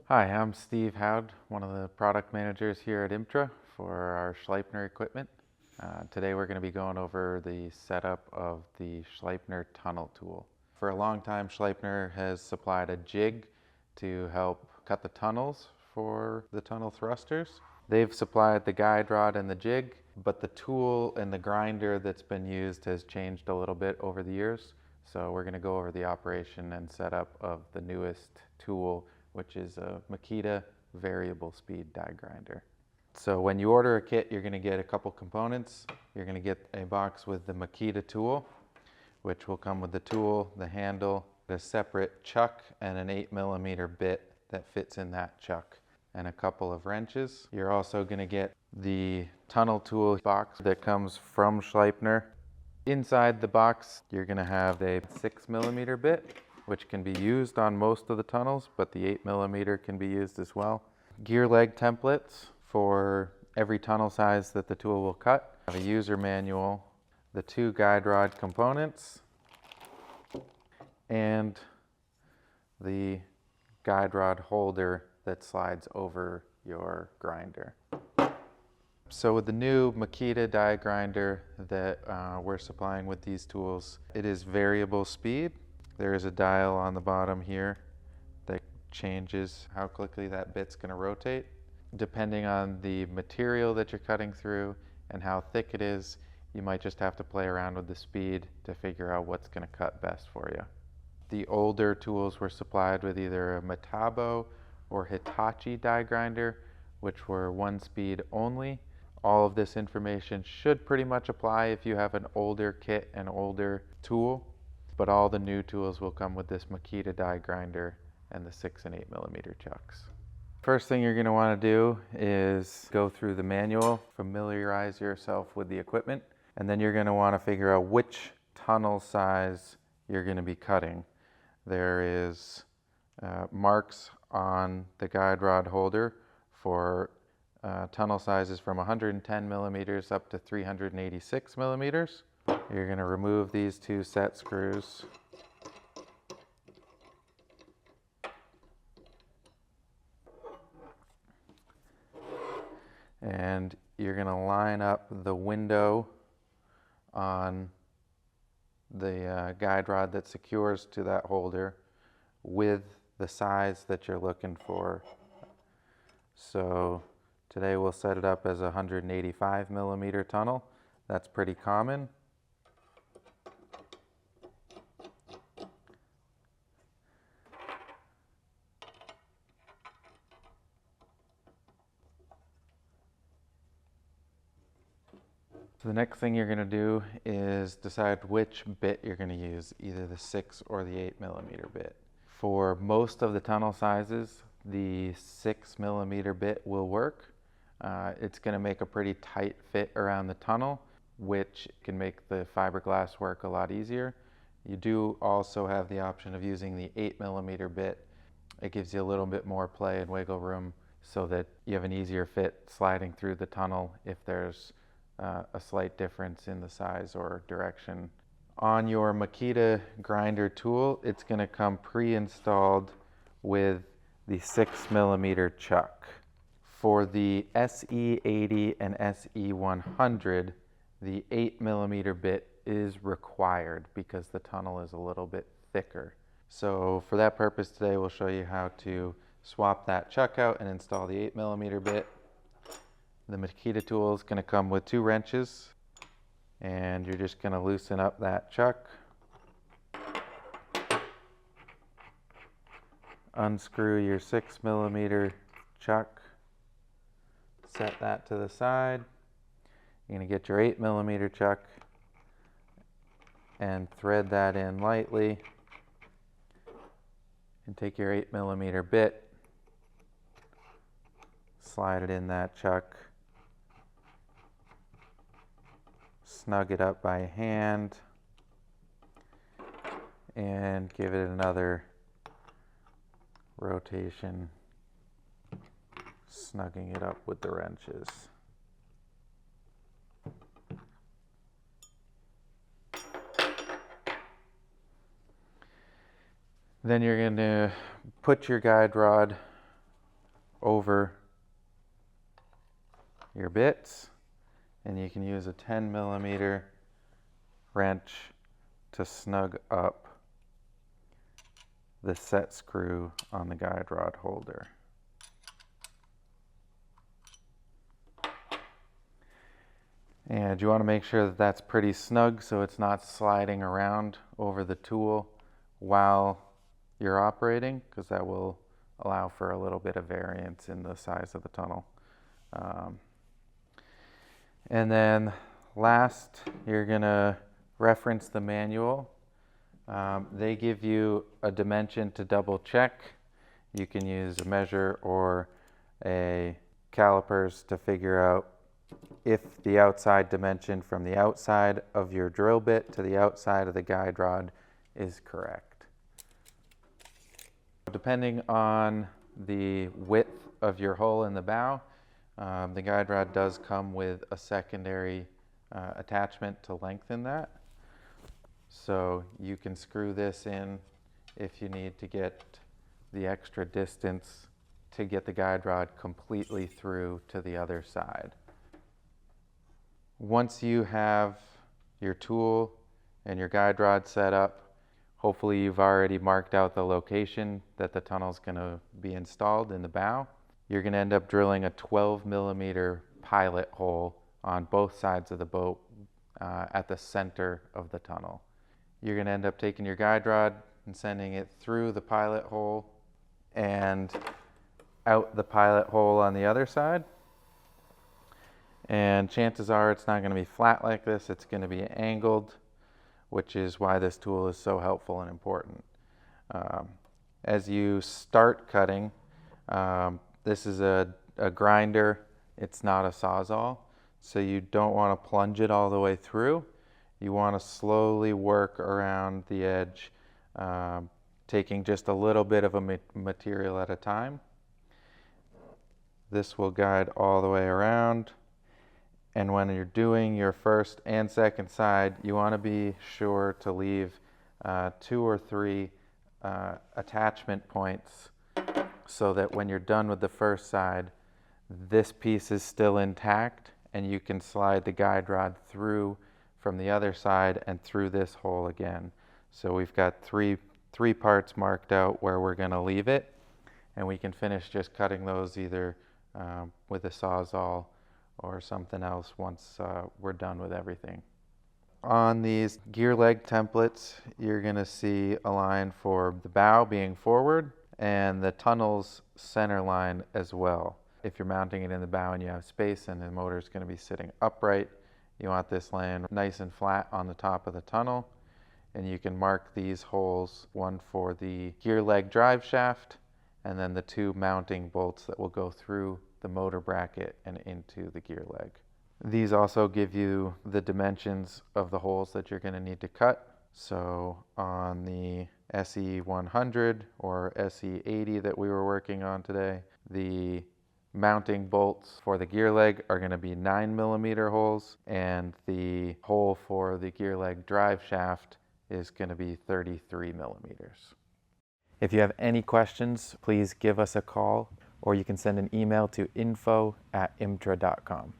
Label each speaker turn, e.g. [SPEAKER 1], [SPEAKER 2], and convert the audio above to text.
[SPEAKER 1] Hi, I'm Steve Howd, one of the product managers here at IMTRA for our Schleipner equipment. Today we're going to be going over the setup of the Schleipner tunnel tool. For a long time, Schleipner has supplied a jig to help cut the tunnels for the tunnel thrusters. They've supplied the guide rod and the jig, but the tool and the grinder that's been used has changed a little bit over the years. So we're going to go over the operation and setup of the newest tool, which is a Makita variable speed die grinder. So when you order a kit, you're going to get a couple components. You're going to get a box with the Makita tool, which will come with the tool, the handle, a separate chuck, and an 8mm bit that fits in that chuck, and a couple of wrenches. You're also going to get the tunnel tool box that comes from Schleipner. Inside the box, you're going to have a 6mm bit, which can be used on most of the tunnels, but the 8mm can be used as well. Gear leg templates for every tunnel size that the tool will cut. I have a user manual, the two guide rod components, and the guide rod holder that slides over your grinder. So with the new Makita die grinder that we're supplying with these tools, it is variable speed. There is a dial on the bottom here that changes how quickly that bit's going to rotate. Depending on the material that you're cutting through and how thick it is, you might just have to play around with the speed to figure out what's going to cut best for you. The older tools were supplied with either a Metabo or Hitachi die grinder, which were one speed only. All of this information should pretty much apply if you have an older kit and older tool, but all the new tools will come with this Makita die grinder and the 6 and 8mm chucks. First thing you're going to want to do is go through the manual, familiarize yourself with the equipment, and then you're going to want to figure out which tunnel size you're going to be cutting. There is marks on the guide rod holder for tunnel sizes from 110mm up to 386mm. You're going to remove these two set screws. And you're going to line up the window on the guide rod that secures to that holder with the size that you're looking for. So today we'll set it up as a 185mm tunnel. That's pretty common. So the next thing you're going to do is decide which bit you're going to use, either the 6 or the 8mm bit. For most of the tunnel sizes, the 6mm bit will work. It's going to make a pretty tight fit around the tunnel, which can make the fiberglass work a lot easier. You do also have the option of using the 8mm bit. It gives you a little bit more play and wiggle room so that you have an easier fit sliding through the tunnel if there's a slight difference in the size or direction. On your Makita grinder tool, it's going to come pre-installed with the 6mm chuck. For the SE80 and SE100, the 8mm bit is required because the tunnel is a little bit thicker. So for that purpose today, we'll show you how to swap that chuck out and install the 8mm bit. The Makita tool is going to come with 2 wrenches, and you're just going to loosen up that chuck, unscrew your 6mm chuck, set that to the side. You're going to get your 8mm chuck and thread that in lightly, and take your 8mm bit, slide it in that chuck, snug it up by hand, and give it another rotation, snugging it up with the wrenches. Then you're going to put your guide rod over your bits, and you can use a 10mm wrench to snug up the set screw on the guide rod holder. And you want to make sure that that's pretty snug so it's not sliding around over the tool while you're operating, because that will allow for a little bit of variance in the size of the tunnel. And then last, you're going to reference the manual. They give you a dimension to double check. You can use a measure or a calipers to figure out if the outside dimension from the outside of your drill bit to the outside of the guide rod is correct. Depending on the width of your hole in the bow, the guide rod does come with a secondary attachment to lengthen that. So you can screw this in if you need to get the extra distance to get the guide rod completely through to the other side. Once you have your tool and your guide rod set up, hopefully you've already marked out the location that the tunnel is going to be installed in the bow. You're going to end up drilling a 12mm pilot hole on both sides of the boat at the center of the tunnel. You're going to end up taking your guide rod and sending it through the pilot hole and out the pilot hole on the other side. And chances are it's not going to be flat like this, it's going to be angled, which is why this tool is so helpful and important. As you start cutting, this is a grinder, it's not a sawzall, so you don't want to plunge it all the way through. You want to slowly work around the edge, taking just a little bit of a material at a time. This will guide all the way around. And when you're doing your first and second side, you want to be sure to leave 2 or 3 attachment points so that when you're done with the first side, this piece is still intact and you can slide the guide rod through from the other side and through this hole again. So we've got three parts marked out where we're going to leave it, and we can finish just cutting those either with a sawzall or something else once we're done with everything. On these gear leg templates, you're going to see a line for the bow being forward and the tunnel's center line as well. If you're mounting it in the bow and you have space and the motor is going to be sitting upright, you want this laying nice and flat on the top of the tunnel. And you can mark these holes, one for the gear leg drive shaft and then the 2 mounting bolts that will go through the motor bracket and into the gear leg. These also give you the dimensions of the holes that you're going to need to cut. So on the SE100 or SE80 that we were working on today, the mounting bolts for the gear leg are going to be 9mm holes, and the hole for the gear leg drive shaft is going to be 33mm. If you have any questions, please give us a call, or you can send an email to info@imtra.com.